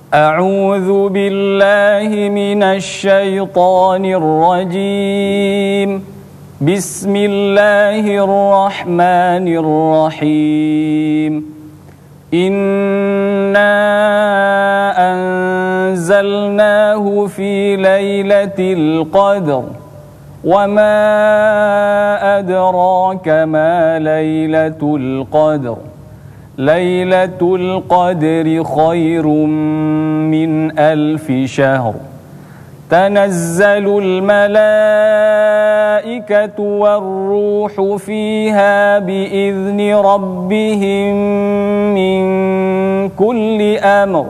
أعوذ بالله من الشيطان الرجيم. بسم الله الرحمن الرحيم. إنا أنزلناه في ليلة القدر وما أدراك ما ليلة القدر ليلة القدر خير من 1000 شهر تنزل الملائكة والروح فيها بإذن ربهم من كل أمر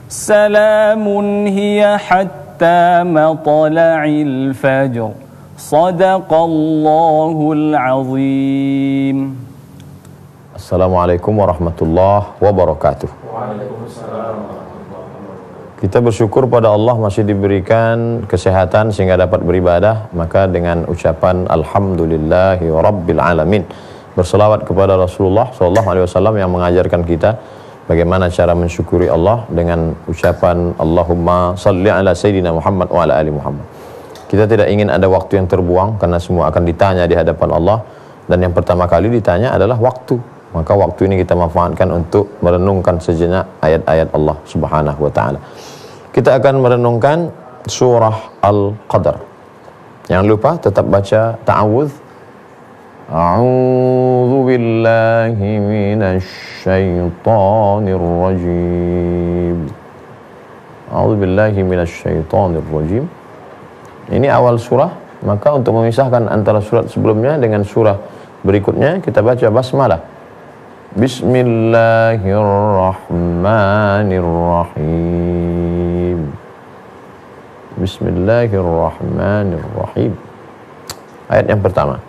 سلام هي حتى مطلع الفجر صدق الله العظيم. Assalamualaikum warahmatullahi wabarakatuh. Kita bersyukur pada Allah masih diberikan kesehatan sehingga dapat beribadah, maka dengan ucapan alhamdulillahi rabbil alamin, berselawat kepada Rasulullah SAW yang mengajarkan kita bagaimana cara mensyukuri Allah dengan ucapan Allahumma salli ala sayyidina Muhammad wa ala ali Muhammad. Kita tidak ingin ada waktu yang terbuang karena semua akan ditanya di hadapan Allah, dan yang pertama kali ditanya adalah waktu. Maka waktu ini kita manfaatkan untuk merenungkan sejenak ayat-ayat Allah Subhanahu wa taala. Kita akan merenungkan surah Al-Qadar. Jangan lupa tetap baca ta'awudz. A'udzu billahi minasy syaithanir rajim. A'udzu billahi minasy syaithanir rajim. Ini awal surah, maka untuk memisahkan antara surat sebelumnya dengan surah berikutnya kita baca basmalah. Bismillahirrahmanirrahim. Bismillahirrahmanirrahim. Ayat yang pertama.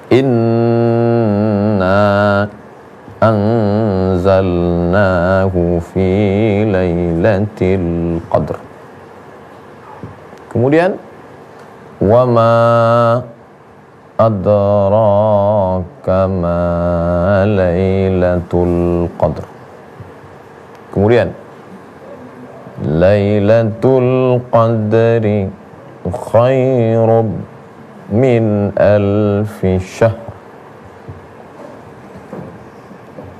Inna anzalnahu fi lailatul qadr. Kemudian wa ma adraka ma lailatul qadr. Kemudian lailatul qadri khairum min 1000 syahr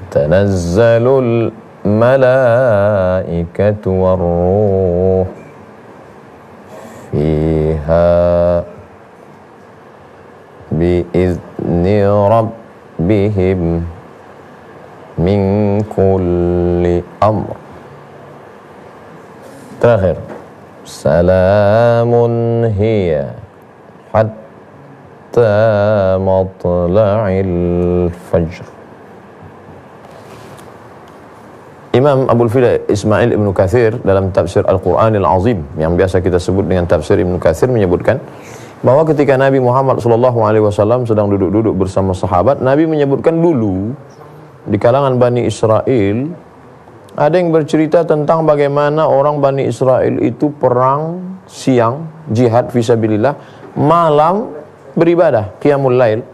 tanazzalul malaikatu war-ruh fiha bi'izni rabbihim min kulli amr. Terakhir, salamun hiya hatta matla'il fajr. Imam Abul Fida Ismail Ibn Katsir dalam tafsir Al-Quranil Azim, yang biasa kita sebut dengan tafsir Ibn Katsir, menyebutkan bahwa ketika Nabi Muhammad SAW sedang duduk-duduk bersama sahabat, Nabi menyebutkan dulu di kalangan Bani Israel ada yang bercerita tentang bagaimana orang Bani Israel itu perang siang, jihad fisabilillah, malam beribadah, qiyamul lail,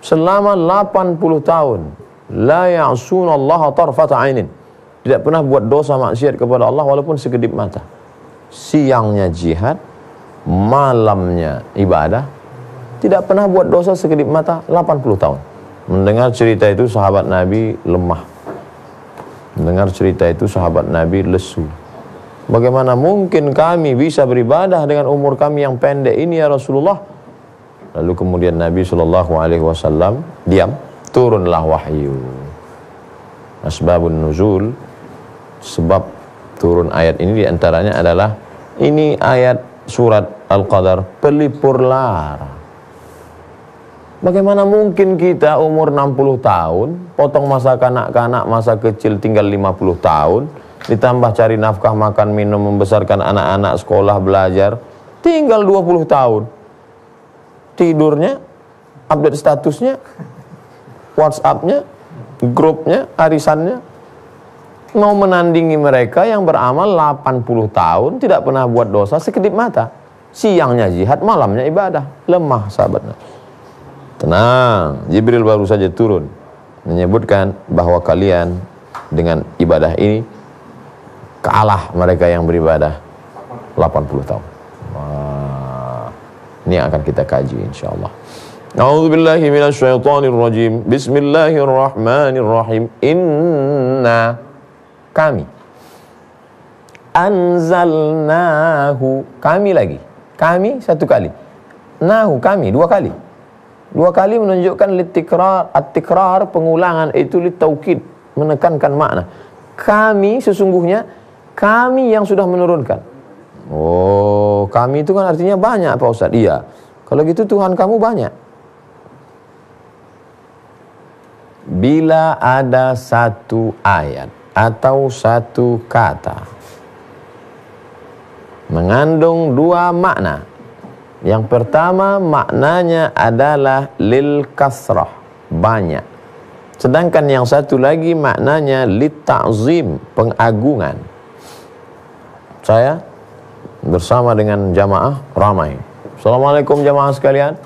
selama 80 tahun. La ya'sunallaha tarfata ainin. Tidak pernah buat dosa maksiat kepada Allah walaupun sekedip mata. Siangnya jihad, malamnya ibadah, tidak pernah buat dosa sekedip mata 80 tahun. Mendengar cerita itu sahabat Nabi lemah. Mendengar cerita itu sahabat Nabi lesu. Bagaimana mungkin kami bisa beribadah dengan umur kami yang pendek ini ya Rasulullah? Lalu kemudian Nabi SAW diam, turunlah wahyu. Asbabun nuzul, sebab turun ayat ini diantaranya adalah ini ayat surat Al-Qadar, pelipur lara. Bagaimana mungkin kita umur 60 tahun, potong masa kanak-kanak, masa kecil tinggal 50 tahun, ditambah cari nafkah, makan, minum, membesarkan anak-anak, sekolah, belajar, tinggal 20 tahun. Tidurnya, update statusnya, WhatsApp-nya, grupnya, arisannya, mau menandingi mereka yang beramal 80 tahun, tidak pernah buat dosa sekedip mata. Siangnya jihad, malamnya ibadah. Lemah sahabatnya. Tenang, Jibril baru saja turun menyebutkan bahwa kalian dengan ibadah ini kalah mereka yang beribadah 80 tahun. Wah, ini akan kita kaji insyaallah. A'udzubillahi minasyaitonirrajim. Bismillahirrahmanirrahim. Inna, kami, anzalnahu, kami lagi, kami satu kali, nahu, kami dua kali. Dua kali menunjukkan litikrar, at-tikrar, pengulangan itu litaukid, menekankan makna. Kami sesungguhnya, kami yang sudah menurunkan. Oh, kami itu kan artinya banyak Pak Ustaz. Iya. Kalau gitu Tuhan kamu banyak. Bila ada satu ayat atau satu kata mengandung dua makna. Yang pertama maknanya adalah lil kasrah, banyak. Sedangkan yang satu lagi maknanya lit ta'zim, pengagungan. Saya bersama dengan jamaah ramai. Assalamualaikum jamaah sekalian.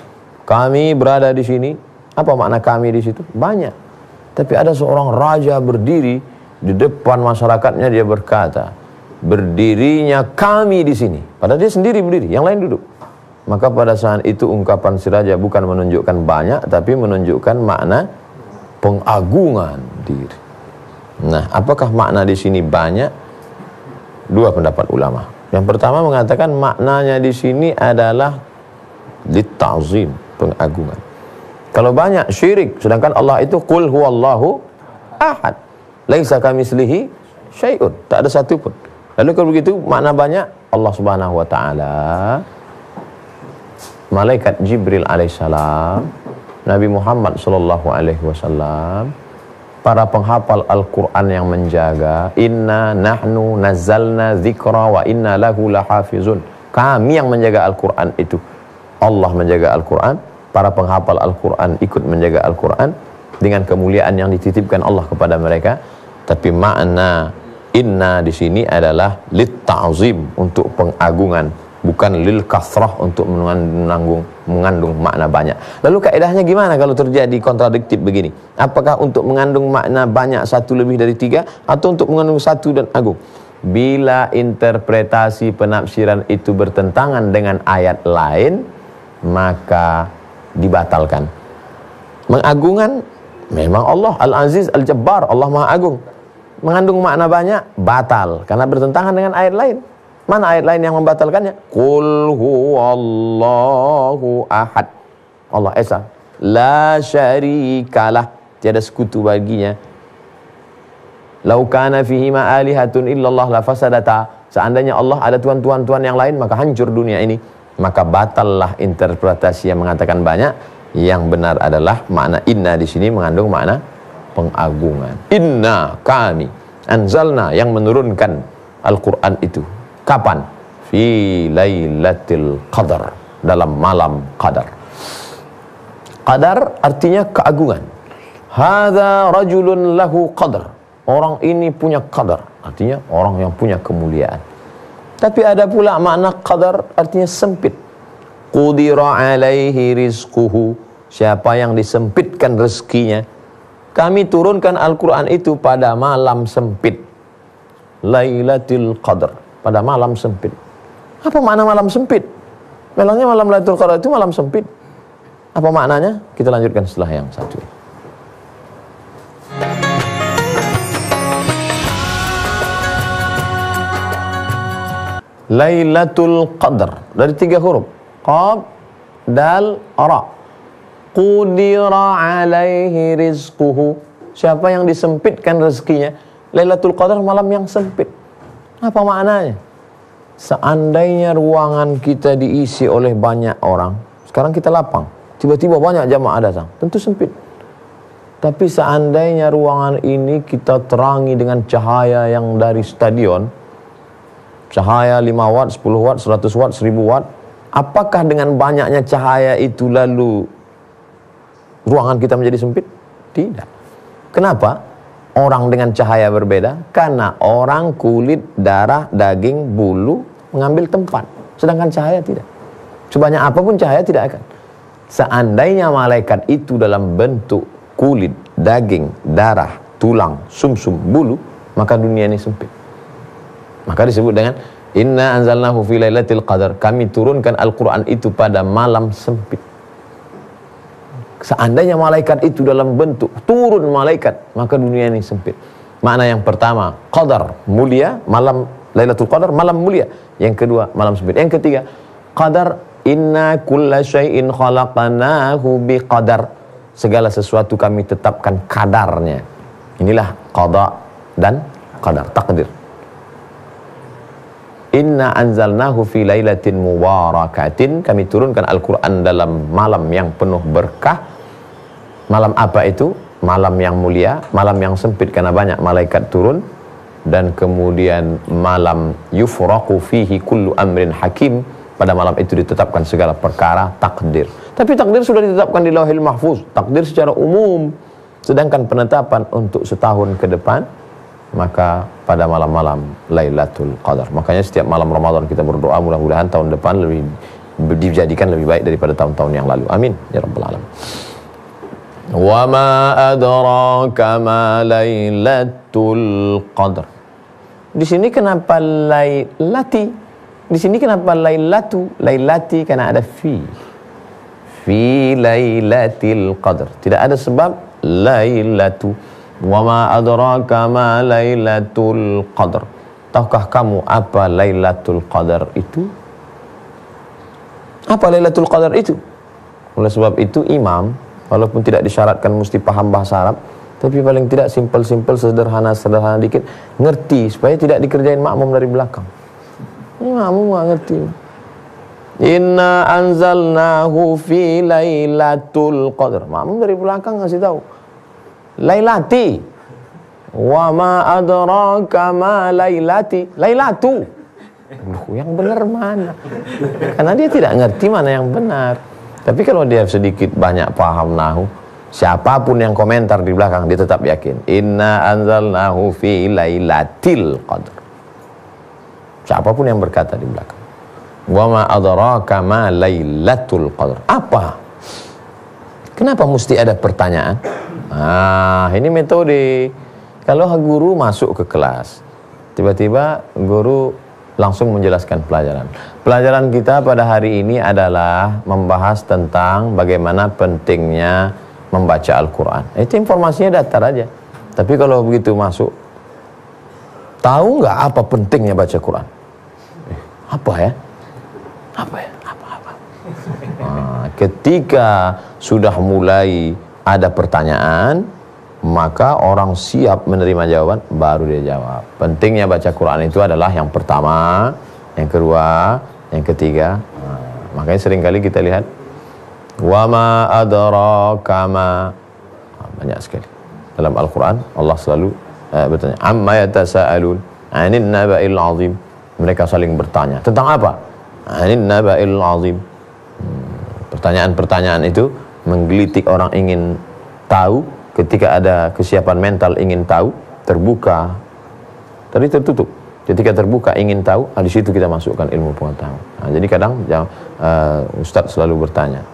Kami berada di sini. Apa makna kami di situ? Banyak. Tapi ada seorang raja berdiri di depan masyarakatnya, dia berkata, berdirinya kami di sini. Padahal dia sendiri berdiri, yang lain duduk. Maka pada saat itu ungkapan si raja bukan menunjukkan banyak, tapi menunjukkan makna pengagungan diri. Nah, apakah makna di sini banyak? Dua pendapat ulama. Yang pertama mengatakan maknanya di sini adalah litta'zim, pengagungan. Kalau banyak syirik, sedangkan Allah itu qul huwallahu ahad, laisa kamitslihi syai'un, tak ada satu pun. Lalu kalau begitu makna banyak, Allah Subhanahu wa taala, malaikat Jibril alaihissalam, Nabi Muhammad sallallahu alaihi wasallam, para penghafal Al-Qur'an yang menjaga, inna nahnu nazzalna dzikra wa inna lahu lahafizun. Kami yang menjaga Al-Qur'an itu. Allah menjaga Al-Qur'an, para penghafal Al-Qur'an ikut menjaga Al-Qur'an dengan kemuliaan yang dititipkan Allah kepada mereka. Tapi makna inna di sini adalah lit ta'zim, untuk pengagungan, bukan lil kasrah, untuk mengandung makna banyak. Lalu kaedahnya gimana kalau terjadi kontradiktif begini? Apakah untuk mengandung makna banyak satu lebih dari tiga, atau untuk mengandung satu dan agung? Bila interpretasi penafsiran itu bertentangan dengan ayat lain, maka dibatalkan. Mengagungan memang Allah Al-Aziz Al-Jabbar, Allah Maha Agung. Mengandung makna banyak, batal karena bertentangan dengan ayat lain. Mana ayat lain yang membatalkannya? Qul huwallahu ahad. Allah Esa, la syarikalah, tiada sekutu baginya. Lau kana fihi ma alihatun illallah la fasadata. Seandainya Allah ada tuhan-tuhan yang lain, maka hancur dunia ini. Maka batallah interpretasi yang mengatakan banyak. Yang benar adalah makna inna di sini mengandung makna pengagungan. Inna, kami, anzalna, yang menurunkan Al-Quran itu. Kapan? Fi lailatul qadar, dalam malam qadar. Qadar artinya keagungan. Hadza rajulun lahu qadar. Orang ini punya qadar, artinya orang yang punya kemuliaan. Tapi ada pula makna qadar artinya sempit. Qudira alaihi rizquhu, siapa yang disempitkan rezekinya. Kami turunkan Al-Quran itu pada malam sempit. Lailatul Qadar, pada malam sempit. Apa makna malam sempit? Memangnya malam Lailatul Qadar itu malam sempit. Apa maknanya? Kita lanjutkan setelah yang satu. Lailatul Qadar, dari 3 huruf. Qaf, dal, ra. Qudira alaihi rizquhu, siapa yang disempitkan rezekinya. Lailatul Qadar malam yang sempit. Apa maknanya? Seandainya ruangan kita diisi oleh banyak orang, sekarang kita lapang, tiba-tiba banyak jamaah datang, tentu sempit. Tapi seandainya ruangan ini kita terangi dengan cahaya yang dari stadion, cahaya 5 watt, 10 watt, 100 watt, 1000 watt, apakah dengan banyaknya cahaya itu lalu ruangan kita menjadi sempit? Tidak. Kenapa? Orang dengan cahaya berbeda. Karena orang kulit, darah, daging, bulu mengambil tempat, sedangkan cahaya tidak. Sebanyak apapun cahaya tidak akan. Seandainya malaikat itu dalam bentuk kulit, daging, darah, tulang, sumsum, bulu, maka dunia ini sempit. Maka disebut dengan inna anzalnahu fi lailatul qadar. Kami turunkan Al-Quran itu pada malam sempit. Seandainya malaikat itu dalam bentuk turun malaikat, maka dunia ini sempit. Makna yang pertama, qadar, mulia, malam Lailatul Qadar, malam mulia. Yang kedua, malam sempit. Yang ketiga, qadar, inna kulla syai'in khalaqnahu biqadar. Segala sesuatu kami tetapkan kadarnya. Inilah qada dan qadar, takdir. Inna anzalnahu fi lailatin mubarakatin. Kami turunkan Al-Quran dalam malam yang penuh berkah. Malam apa itu? Malam yang mulia, malam yang sempit karena banyak malaikat turun, dan kemudian malam yufraqu fihi kullu amrin hakim. Pada malam itu ditetapkan segala perkara, takdir. Tapi takdir sudah ditetapkan di Lauhil Mahfuz, takdir secara umum. Sedangkan penetapan untuk setahun ke depan, maka pada malam-malam Lailatul Qadar. Makanya setiap malam Ramadan kita berdoa mudah-mudahan tahun depan lebih dijadikan lebih baik daripada tahun-tahun yang lalu. Amin ya rabbal alamin. Wa ma adraka ma Lailatul Qadar. Di sini kenapa lailati? Di sini kenapa lailatu? Lailati karena ada fi lailatil qadar. Tidak ada sebab lailatu. Wa ma adraka ma Lailatul Qadar. Tahukah kamu apa Lailatul Qadar itu? Apa Lailatul Qadar itu? Oleh sebab itu imam, walaupun tidak disyaratkan mesti paham bahasa Arab, tapi paling tidak simpel-simpel, sederhana dikit, ngerti supaya tidak dikerjain makmum dari belakang. Ini makmum nggak ngerti. Inna anzalnahu fi Lailatul Qadar. Makmum dari belakang ngasih tahu. Lailati. Wa ma adraka ma lailati. Lailatu. Yang benar mana? Karena dia tidak ngerti mana yang benar. Tapi kalau dia sedikit banyak paham nahu, siapapun yang komentar di belakang dia tetap yakin. Inna anzalnahu fi lailatil qadar. Siapapun yang berkata di belakang. Wa ma adraka ma Lailatul Qadar. Apa? Kenapa mesti ada pertanyaan? Ini metode. Kalau guru masuk ke kelas, tiba-tiba guru langsung menjelaskan pelajaran. Pelajaran kita pada hari ini adalah membahas tentang bagaimana pentingnya membaca Al-Quran. Itu informasinya datar aja. Tapi kalau begitu masuk, tahu nggak apa pentingnya baca Quran? Apa ya? Apa? Ketika sudah mulai ada pertanyaan, maka orang siap menerima jawaban, baru dia jawab. Pentingnya baca Quran itu adalah yang pertama, yang kedua, yang ketiga. Makanya seringkali kita lihat wa ma adraka ma, banyak sekali dalam Al-Quran Allah selalu bertanya amma yatasaalun 'anil naba'il 'azim. Mereka saling bertanya tentang apa? 'Anil naba'il 'azim. Pertanyaan-pertanyaan itu menggelitik orang ingin tahu. Ketika ada kesiapan mental ingin tahu, terbuka. Tadi tertutup. Ketika terbuka ingin tahu, di situ kita masukkan ilmu pengetahuan. Jadi kadang Ustadz selalu bertanya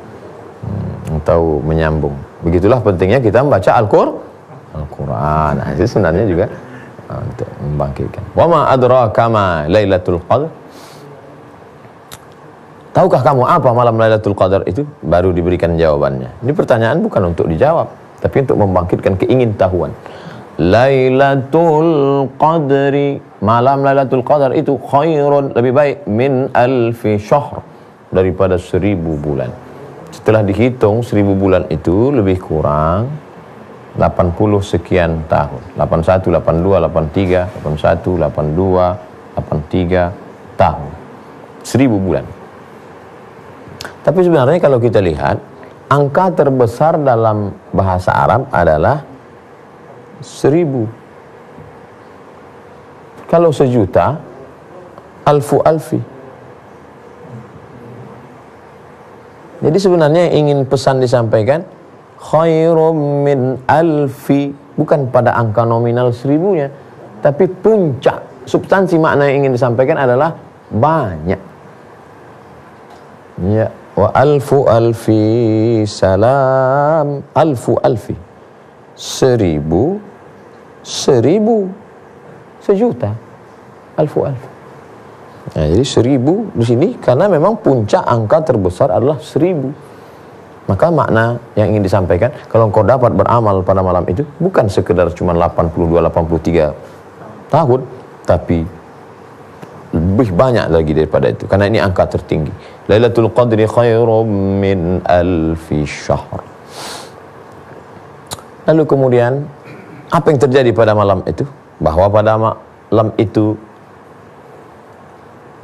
atau menyambung. Begitulah pentingnya kita membaca Al-Quran. Itu sebenarnya juga untuk membangkitkan. Wa ma adraka ma Lailatul Qadar. Tahukah kamu apa malam Lailatul Qadar itu? Baru diberikan jawabannya. Ini pertanyaan bukan untuk dijawab, tapi untuk membangkitkan keingintahuan. Lailatul Qadri, malam Lailatul Qadar itu khairun, lebih baik, min alfi syahr, daripada 1000 bulan. Setelah dihitung 1000 bulan itu lebih kurang 80 sekian tahun. 81, 82, 83, 81, 82, 83 tahun. 1000 bulan. Tapi sebenarnya kalau kita lihat, angka terbesar dalam bahasa Arab adalah 1000. Kalau sejuta, alfu alfi. Jadi sebenarnya yang ingin pesan disampaikan, khairum min alfi, bukan pada angka nominal 1000-nya, tapi puncak substansi makna yang ingin disampaikan adalah banyak. Ya, wa alfu alfi salam, alfu alfi, 1000, 1000, sejuta, Alfu. Nah, jadi 1000 di sini karena memang puncak angka terbesar adalah 1000. Maka makna yang ingin disampaikan, kalau engkau dapat beramal pada malam itu bukan sekedar cuma 82-83 tahun, tapi lebih banyak lagi daripada itu, karena ini angka tertinggi. Lailatul Qadri khairum min alfi syahr. Lalu kemudian apa yang terjadi pada malam itu? Bahwa pada malam itu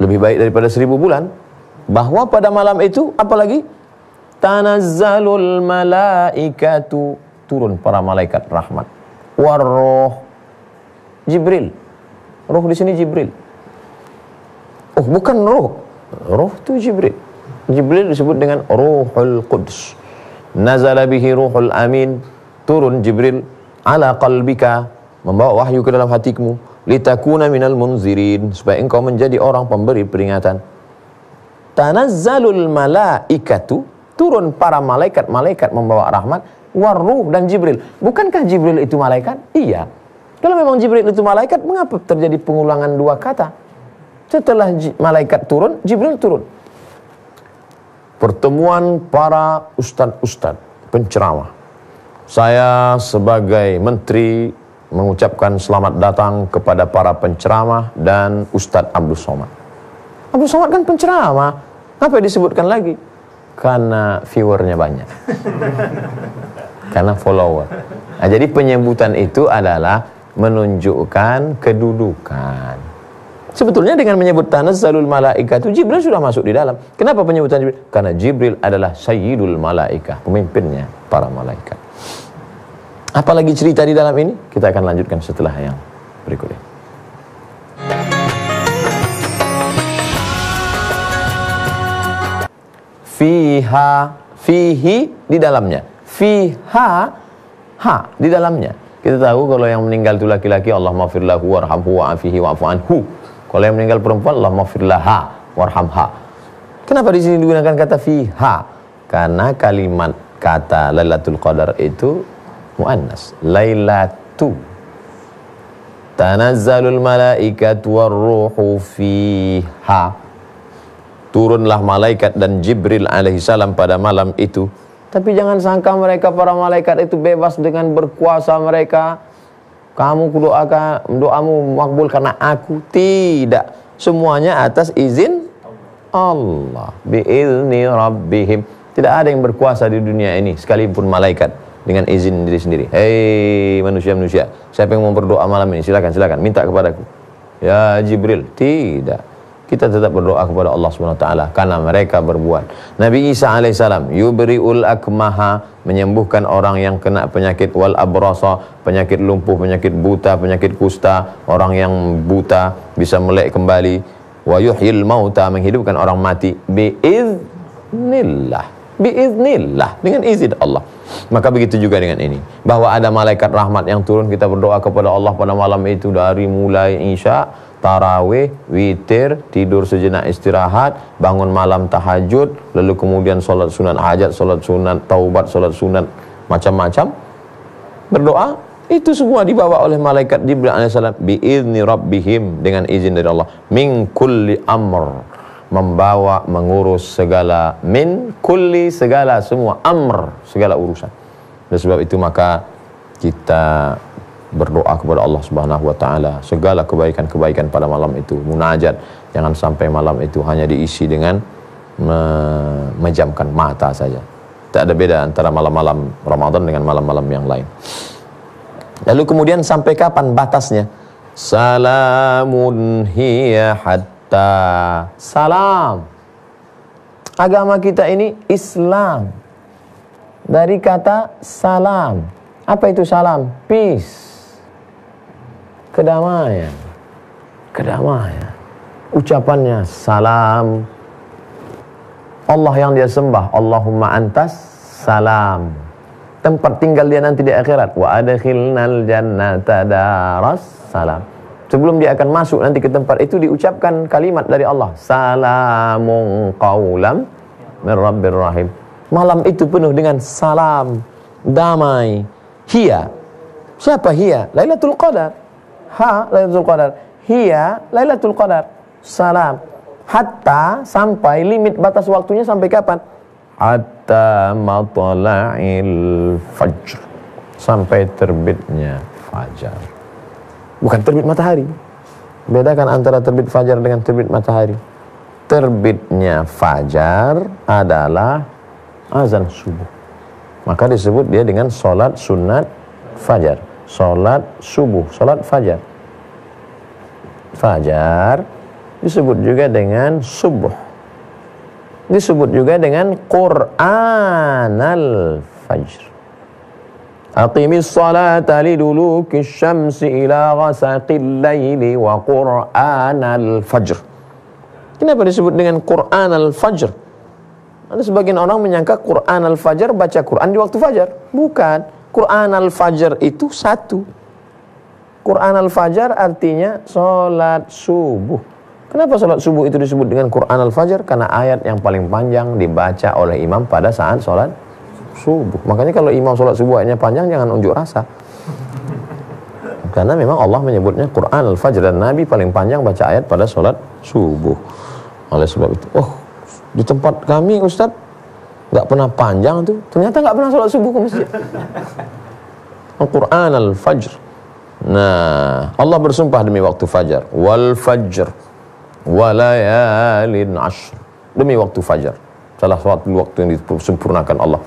lebih baik daripada 1000 bulan. Bahwa pada malam itu apalagi? Tanazzalul malaikatu, turun para malaikat rahmat. Warruh, Jibril. Ruh di sini Jibril. Oh, bukan ruh. Ruh itu Jibril. Jibril disebut dengan Ruhul Quds. Nazala bihi Ruhul Amin, turun Jibril ala qalbika, membawa wahyu ke dalam hatimu, litakuna minal munzirin, supaya engkau menjadi orang pemberi peringatan. Tanazzalul malaikatu, turun para malaikat membawa rahmat, warruh dan Jibril. Bukankah Jibril itu malaikat? Iya. Kalau memang Jibril itu malaikat, mengapa terjadi pengulangan 2 kata? Setelah malaikat turun, Jibril turun. Pertemuan para ustadz penceramah. Saya sebagai menteri mengucapkan selamat datang kepada para penceramah dan Ustadz Abdul Somad. Abdul Somad kan penceramah. Apa disebutkan lagi? Karena viewernya banyak. Karena follower. Nah, jadi penyebutan itu adalah menunjukkan kedudukan. Sebetulnya dengan menyebut tanazzalul malaikatu, Jibril sudah masuk di dalam. Kenapa penyebutan Jibril? Karena Jibril adalah sayyidul malaikah, pemimpinnya para malaikat. Apalagi cerita di dalam ini? Kita akan lanjutkan setelah yang berikut ini. Fihi di dalamnya. Fiha, ha di dalamnya. Kita tahu kalau yang meninggal itu laki-laki, Allahumma fir lahu warhamhu wa'afihi wa'fu anhu. Kalau yang meninggal perempuan, Allahumma fir laha warhamha. Kenapa di sini digunakan kata fiha? Karena kalimat kata Lailatul Qadar itu muannas, lailatu. Tanazzalul malaikatu warruhu fiha. Turunlah malaikat dan Jibril alaihissalam pada malam itu. Tapi jangan sangka mereka para malaikat itu bebas dengan berkuasa mereka. Kamu doamu makbul karena aku. Tidak. Semuanya atas izin Allah. Bi'izni rabbihim. Tidak ada yang berkuasa di dunia ini sekalipun malaikat dengan izin diri sendiri. Hei manusia-manusia, siapa yang mau berdoa malam ini? Silakan, minta kepadaku. Ya Jibril, tidak. Kita tetap berdoa kepada Allah SWT karena mereka berbuat. Nabi Isa alaihissalam yubri'ul akmaha, menyembuhkan orang yang kena penyakit wal abrasa, penyakit lumpuh, penyakit buta, penyakit kusta. Orang yang buta bisa melek kembali. Wa yuhyil mauta, menghidupkan orang mati biiznillah, dengan izin Allah. Maka begitu juga dengan ini, bahwa ada malaikat rahmat yang turun. Kita berdoa kepada Allah pada malam itu dari mulai isya, tarawih, witir, tidur sejenak istirahat, bangun malam tahajud, lalu kemudian solat sunat hajat, solat sunat taubat, solat sunat macam-macam. Berdoa, itu semua dibawa oleh malaikat Jibril alaihissalam biizni rabbihim, dengan izin dari Allah. Min kulli amr, membawa, mengurus segala, min kulli, segala, semua, amr, segala urusan. Oleh sebab itu maka kita berdoa kepada Allah Subhanahu wa taala segala kebaikan-kebaikan pada malam itu. Munajat, jangan sampai malam itu hanya diisi dengan memejamkan mata saja. Tak ada beda antara malam-malam Ramadan dengan malam-malam yang lain. Lalu kemudian sampai kapan batasnya? Salamun hiya hatta, salam. Agama kita ini Islam, dari kata salam. Apa itu salam? Peace, kedamaian. Ucapannya salam. Allah yang dia sembah, Allahumma antas salam. Tempat tinggal dia nanti di akhirat, wa adkhilnal jannata daras salam. Sebelum dia akan masuk nanti ke tempat itu, diucapkan kalimat dari Allah, salamun qaulam min rabbir rahim. Malam itu penuh dengan salam, damai. Hiya, siapa hiya? Lailatul Qadar. Ha, Lailatul Qadar. hiya Lailatul Qadar. Salam. Hatta, sampai, limit batas waktunya sampai kapan? Hatta matla'il fajr, sampai terbitnya fajar. Bukan terbit matahari. Bedakan antara terbit fajar dengan terbit matahari. Terbitnya fajar adalah azan subuh, maka disebut dia dengan solat sunat fajar. Solat subuh, solat fajar. Fajar disebut juga dengan subuh, disebut juga dengan Qur'anal fajr. Aqimis salata liduluki syamsi ila ghasaqil laili wa Qur'anal fajr. Kenapa disebut dengan Qur'anal fajr? Ada sebagian orang menyangka Qur'anal fajr baca Quran di waktu fajar. Bukan. Qur'anal fajr itu satu. Qur'anal fajr artinya solat subuh. Kenapa solat subuh itu disebut dengan Qur'anal fajr? Karena ayat yang paling panjang dibaca oleh imam pada saat solat subuh. Makanya kalau imam solat subuh ayatnya panjang, jangan unjuk rasa. Karena memang Allah menyebutnya Qur'anal fajr, dan Nabi paling panjang baca ayat pada solat subuh. Oleh sebab itu, di tempat kami Ustaz nggak pernah panjang tuh. Ternyata nggak pernah sholat subuh ke masjid. Al-Quran al-Fajr. Nah, Allah bersumpah demi waktu fajar. Wal fajr walayalin ashr. Demi waktu fajar. Salah satu waktu yang disempurnakan Allah.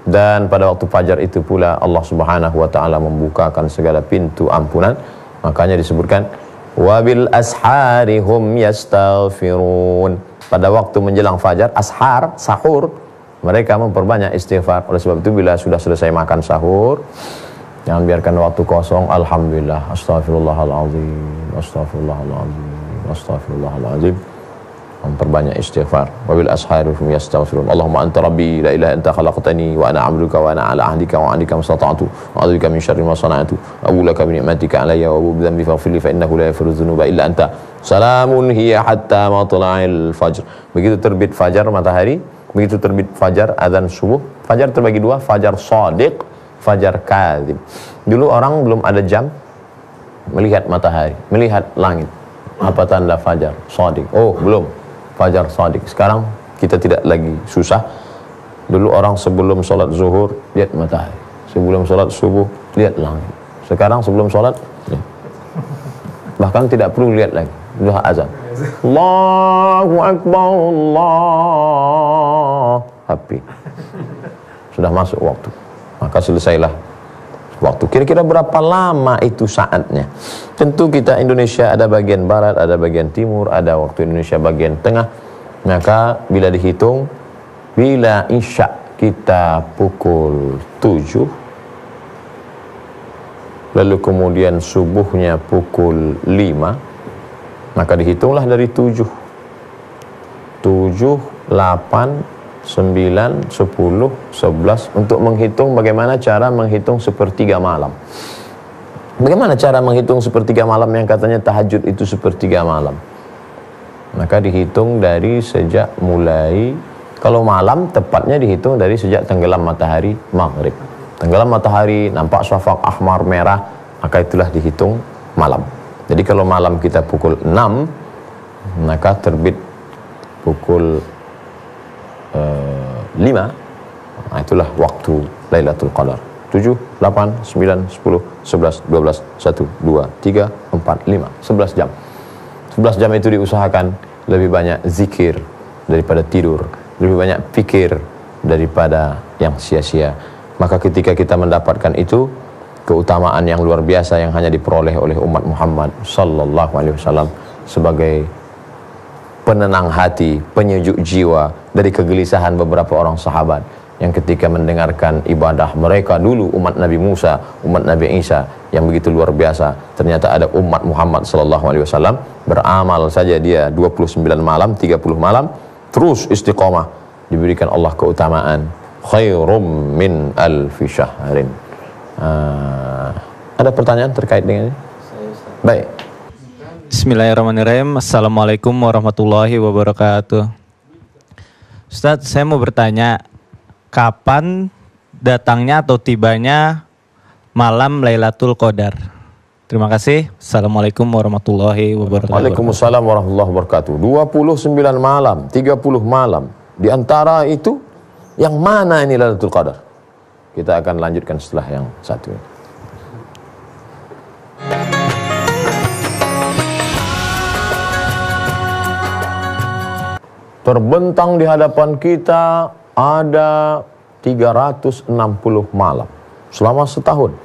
Dan pada waktu fajar itu pula Allah Subhanahu wa taala membukakan segala pintu ampunan. Makanya disebutkan wabil ashari hum yastaghfirun. Pada waktu menjelang fajar, ashar, sahur, mereka memperbanyak istighfar. Oleh sebab itu bila sudah selesai makan sahur, jangan biarkan waktu kosong. Alhamdulillah, astaghfirullahaladzim, astaghfirullahaladzim, astaghfirullahaladzim. Memperbanyak istighfar. Wabil ashari hum yastaghfirun. Allahumma anta rabbi la ilaha anta khalaqtani wa ana 'abduka wa ana 'ala ahdika wa 'adika mastata'tu wa a'udzubika min syarri ma sana'tu. Abu laka bi ni'matika 'alayya wa abu bi dhanbi faghfir li fa innahu la yaghfiru dzunuba illa anta. Salamun hiya hatta matla'il fajr. Begitu terbit fajar matahari, begitu terbit fajar azan subuh. Fajar terbagi dua, fajar shadiq, fajar kadzib. Dulu orang belum ada jam melihat matahari, melihat langit. Apa tanda fajar shadiq? Oh, belum. Fajar shadiq. Sekarang kita tidak lagi susah. Dulu orang sebelum sholat zuhur lihat matahari, sebelum sholat subuh lihat langit. Sekarang sebelum sholat lihat. Bahkan tidak perlu lihat lagi, sudah azan. Allahu Akbar, Allah. Happy. Sudah masuk waktu. Maka selesailah waktu. Kira-kira berapa lama itu saatnya? Tentu kita Indonesia ada bagian barat, ada bagian timur, ada waktu Indonesia bagian tengah. Maka bila dihitung, bila isya kita pukul 7, lalu kemudian subuhnya pukul 5, maka dihitunglah dari 7, 8, 9, 10, 11 untuk menghitung bagaimana cara menghitung sepertiga malam. Bagaimana cara menghitung sepertiga malam yang katanya tahajud itu sepertiga malam? Maka dihitung dari sejak mulai, kalau malam tepatnya dihitung dari sejak tenggelam matahari maghrib. Tenggelam matahari, nampak syafaq ahmar merah, maka itulah dihitung malam. Jadi kalau malam kita pukul 6, maka terbit pukul 5, nah itulah waktu Lailatul Qadar. 7, 8, 9, 10, 11, 12, 1, 2, 3, 4, 5, 11 jam. 11 jam itu diusahakan lebih banyak zikir daripada tidur, lebih banyak pikir daripada yang sia-sia. Maka ketika kita mendapatkan itu, keutamaan yang luar biasa yang hanya diperoleh oleh umat Muhammad sallallahu alaihi wasallam sebagai penenang hati, penyejuk jiwa dari kegelisahan beberapa orang sahabat yang ketika mendengarkan ibadah mereka dulu umat Nabi Musa, umat Nabi Isa yang begitu luar biasa, ternyata ada umat Muhammad sallallahu alaihi wasallam beramal saja dia 29 malam, 30 malam terus istiqomah, diberikan Allah keutamaan khairum min alfi syahrin. Ada pertanyaan terkait dengan ini? Baik. Bismillahirrahmanirrahim. Assalamualaikum warahmatullahi wabarakatuh. Ustadz, saya mau bertanya, kapan datangnya atau tibanya malam Lailatul Qadar? Terima kasih. Assalamualaikum warahmatullahi wabarakatuh. Waalaikumsalam warahmatullahi wabarakatuh. 29 malam, 30 malam. Di antara itu, yang mana ini Lailatul Qadar? Kita akan lanjutkan setelah yang satu ini. Terbentang di hadapan kita ada 360 malam selama setahun.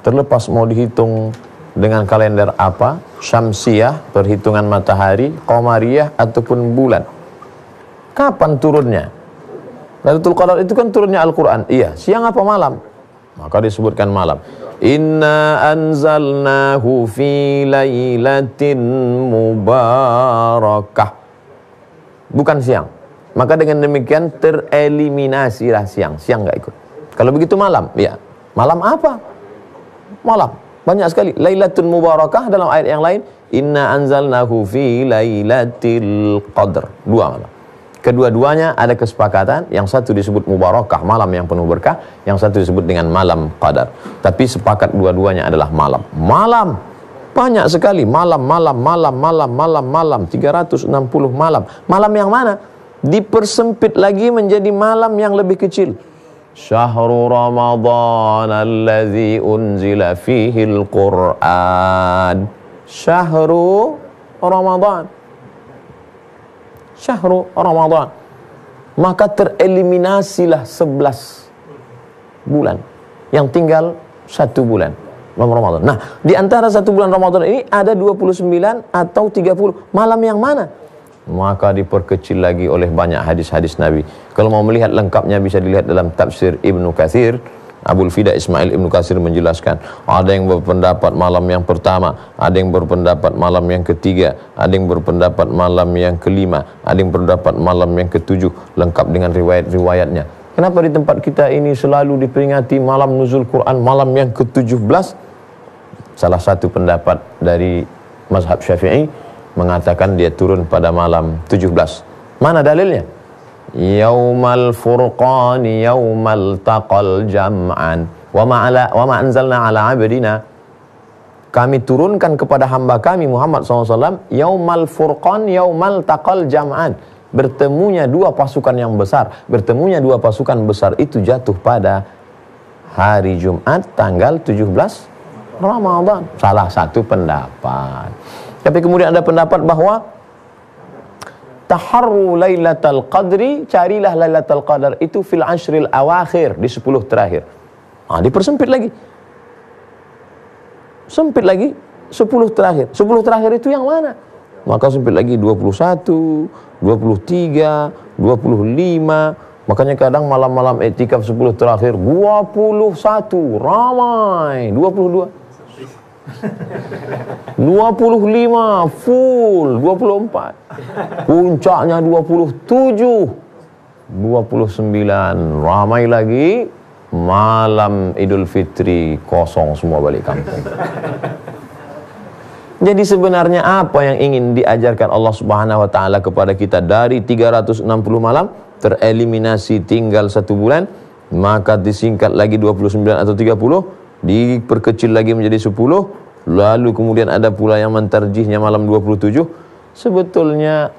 Terlepas mau dihitung dengan kalender apa, syamsiah, perhitungan matahari, qamariyah, ataupun bulan. Kapan turunnya? Lailatul Qadar itu kan turunnya Al-Quran. Iya, siang apa malam? Maka disebutkan malam. Inna anzalnahu fi lailatin mubarakah. Bukan siang. Maka dengan demikian tereliminasilah siang. Siang nggak ikut. Kalau begitu malam, ya. Malam apa? Malam. Banyak sekali. Lailatul Mubarakah dalam ayat yang lain. Inna anzalnahu fi lailatul qadr. Dua malam. Kedua-duanya ada kesepakatan. Yang satu disebut Mubarakah, malam yang penuh berkah. Yang satu disebut dengan malam qadar. Tapi sepakat dua-duanya adalah malam. Malam. Banyak sekali. Malam. 360 malam. Malam yang mana? Dipersempit lagi menjadi malam yang lebih kecil. Syahrul Ramadan alladzi unzila fihi al-Qur'an. Syahrul Ramadan. Syahrul Ramadan. Maka tereliminasilah 11 bulan. Yang tinggal 1 bulan. Ramadan. Nah, di antara 1 bulan Ramadan ini ada 29 atau 30. Malam yang mana? Maka diperkecil lagi oleh banyak hadis-hadis Nabi. Kalau mau melihat lengkapnya bisa dilihat dalam tafsir Ibnu Katsir. Abul Fida Ismail Ibnu Katsir menjelaskan, ada yang berpendapat malam yang pertama, ada yang berpendapat malam yang ketiga, ada yang berpendapat malam yang kelima, ada yang berpendapat malam yang ketujuh, lengkap dengan riwayat-riwayatnya. Kenapa di tempat kita ini selalu diperingati malam nuzul Quran, malam yang ke-17? Salah satu pendapat dari mazhab Syafi'i mengatakan dia turun pada malam 17. Mana dalilnya? Yaumal furqani yaumal taqal jam'an wa ma anzalna ala abdina. Kami turunkan kepada hamba kami Muhammad SAW yaumal furqan yaumal taqal jam'an. Bertemunya dua pasukan yang besar. Bertemunya dua pasukan besar itu jatuh pada hari Jumat tanggal 17 Ramadan. Salah satu pendapat. Tapi kemudian ada pendapat bahwa taharru lailatul qadri, carilah lailatul qadar itu fil ashril awakhir, di 10 terakhir. Dipersempit lagi. Sempit lagi 10 terakhir. 10 terakhir itu yang mana? Maka sempit lagi 21, 23, 25. Makanya kadang malam-malam i'tikaf 10 terakhir 21 ramai, 22. 25 full, 24. Puncaknya 27, 29 ramai lagi. Malam Idul Fitri kosong semua balik kampung. Jadi sebenarnya apa yang ingin diajarkan Allah Subhanahu wa taala kepada kita dari 360 malam tereliminasi tinggal 1 bulan, maka disingkat lagi 29 atau 30, diperkecil lagi menjadi 10, lalu kemudian ada pula yang mentarjihnya malam 27. Sebetulnya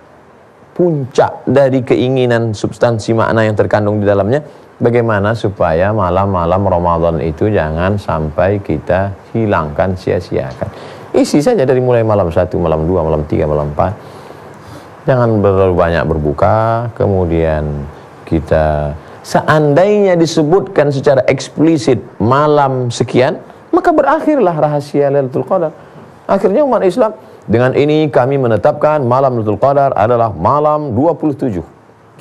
puncak dari keinginan substansi makna yang terkandung di dalamnya, bagaimana supaya malam-malam Ramadan itu jangan sampai kita hilangkan, sia-siakan. Isi saja dari mulai malam 1, malam 2, malam 3, malam 4. Jangan terlalu banyak berbuka, kemudian kita seandainya disebutkan secara eksplisit malam sekian, maka berakhirlah rahasia Lailatul Qadar. Akhirnya umat Islam, dengan ini kami menetapkan malam Lailatul Qadar adalah malam 27.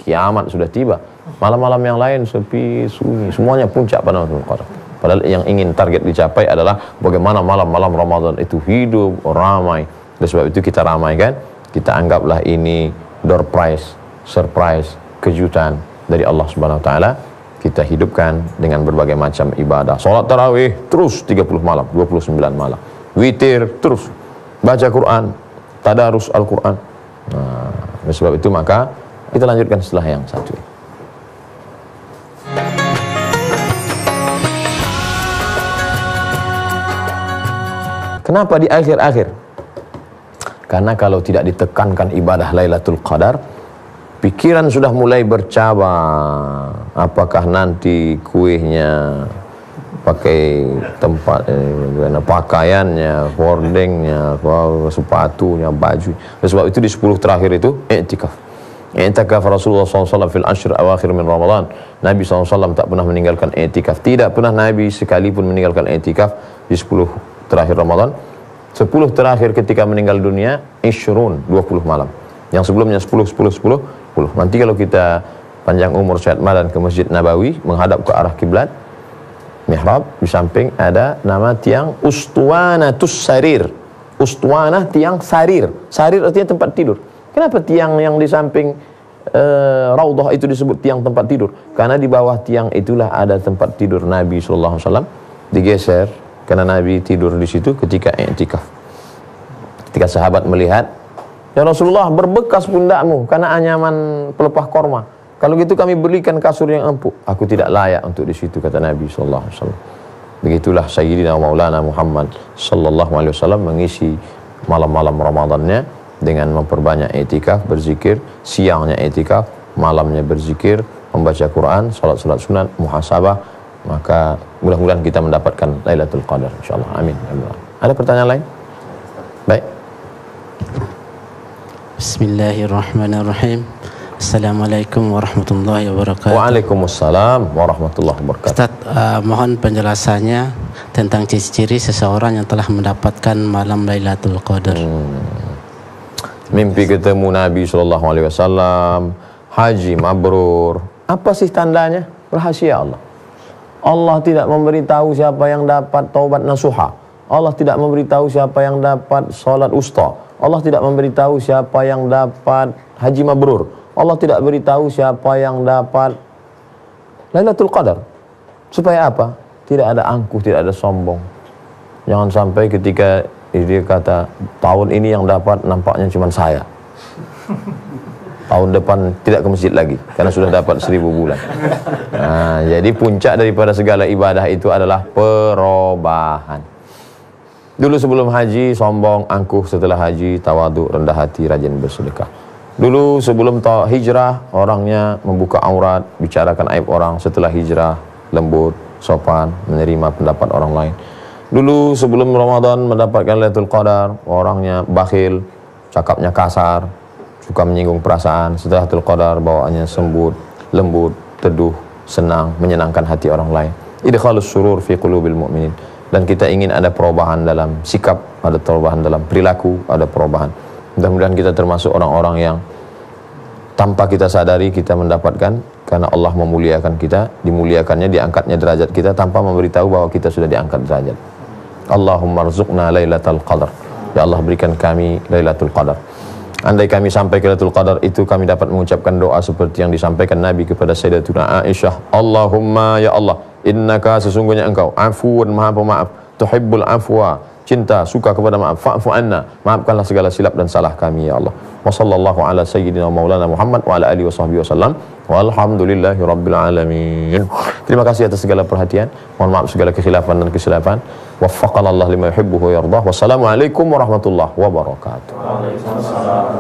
Kiamat sudah tiba. Malam-malam yang lain sepi, sunyi, semuanya puncak pada Lailatul Qadar. Padahal yang ingin target dicapai adalah bagaimana malam-malam Ramadan itu hidup, ramai. Oleh sebab itu kita ramaikan, kita anggaplah ini door prize, surprise, kejutan dari Allah Subhanahu wa taala. Kita hidupkan dengan berbagai macam ibadah. Salat tarawih terus 30 malam, 29 malam. Witir terus. Baca Quran, tadarus Al-Quran. Nah, oleh sebab itu maka kita lanjutkan setelah yang satu. Kenapa di akhir-akhir? Karena kalau tidak ditekankan ibadah Lailatul Qadar, pikiran sudah mulai bercabang. Apakah nanti kuehnya pakai tempat pakaiannya, hordengnya, sepatunya, baju. Sebab itu di 10 terakhir itu i'tikaf. I'tikaf Rasulullah SAW fil ashr awakhir min Ramadan. Nabi SAW tak pernah meninggalkan i'tikaf. Tidak pernah Nabi sekalipun meninggalkan i'tikaf di 10 terakhir Ramadan. 10 terakhir ketika meninggal dunia, 20 malam. Yang sebelumnya 10. Nanti kalau kita panjang umur sehat madan ke Masjid Nabawi menghadap ke arah kiblat, mihrab, di samping ada nama tiang Ustuwanatus Sarir. Ustuwanah tiang sarir. Sarir artinya tempat tidur. Kenapa tiang yang di samping Raudhah itu disebut tiang tempat tidur? Karena di bawah tiang itulah ada tempat tidur Nabi SAW. Digeser karena Nabi tidur di situ ketika i'tikaf. Ketika sahabat melihat, ya Rasulullah, berbekas pundakmu karena anyaman pelepah korma. Kalau gitu kami belikan kasur yang empuk. Aku tidak layak untuk di situ, kata Nabi SAW. Begitulah Sayyidina Maulana Muhammad SAW mengisi malam-malam Ramadannya dengan memperbanyak i'tikaf, berzikir, siangnya i'tikaf, malamnya berzikir, membaca Quran, salat-salat sunat, muhasabah. Maka mudah-mudahan kita mendapatkan Lailatul Qadar, insyaallah. Amin. Ada pertanyaan lain? Baik. Bismillahirrahmanirrahim. Assalamualaikum warahmatullahi wabarakatuh. Waalaikumsalam warahmatullahi wabarakatuh. Ustaz, mohon penjelasannya tentang ciri-ciri seseorang yang telah mendapatkan malam Lailatul Qadar. Mimpi ketemu Nabi SAW, haji mabrur. Apa sih tandanya? Rahasia Allah. Allah tidak memberitahu siapa yang dapat taubat nasuha. Allah tidak memberitahu siapa yang dapat salat usta. Allah tidak memberitahu siapa yang dapat haji mabrur. Allah tidak beritahu siapa yang dapat Lailatul Qadar. Supaya apa? Tidak ada angkuh, tidak ada sombong. Jangan sampai ketika dia kata, tahun ini yang dapat nampaknya cuma saya. Tahun depan tidak ke masjid lagi karena sudah dapat 1000 bulan. Nah, jadi puncak daripada segala ibadah itu adalah perubahan. Dulu sebelum haji sombong, angkuh, setelah haji tawadhu, rendah hati, rajin bersedekah. Dulu sebelum hijrah orangnya membuka aurat, bicarakan aib orang. Setelah hijrah lembut, sopan, menerima pendapat orang lain. Dulu sebelum Ramadan mendapatkan Lailatul Qadar, orangnya bakhil, cakapnya kasar, suka menyinggung perasaan. Setelah Lailatul Qadar bawaannya lembut, teduh, senang, menyenangkan hati orang lain. Idkhalus surur fi qulubil mu'minin. Dan kita ingin ada perubahan dalam sikap, ada perubahan dalam perilaku, ada perubahan. Mudah-mudahan kita termasuk orang-orang yang tanpa kita sadari kita mendapatkan, karena Allah memuliakan kita, dimuliakannya, diangkatnya derajat kita tanpa memberitahu bahwa kita sudah diangkat derajat. Allahumma rzuqna Lailatul Qadar. Ya Allah, berikan kami Lailatul Qadar. Andai kami sampai ke Lailatul Qadar itu, kami dapat mengucapkan doa seperti yang disampaikan Nabi kepada Sayyidatuna Aisyah. Allahumma, ya Allah, innaka, sesungguhnya engkau, afuun, maha pemaaf, tuhibbul afwa, cinta, suka kepada maaf, fa'fu anna, maafkanlah segala silap dan salah kami ya Allah. Wa sallallahu ala sayyidina maulana Muhammad wa ala alihi wasahbihi wasallam. Walhamdulillahi rabbil alamin. Terima kasih atas segala perhatian. Mohon maaf segala kekhilafan dan kesilapan. Waffaqana Allah lima yuhibbu wa yardah. Wassalamualaikum warahmatullahi wabarakatuh. Waalaikumsalam.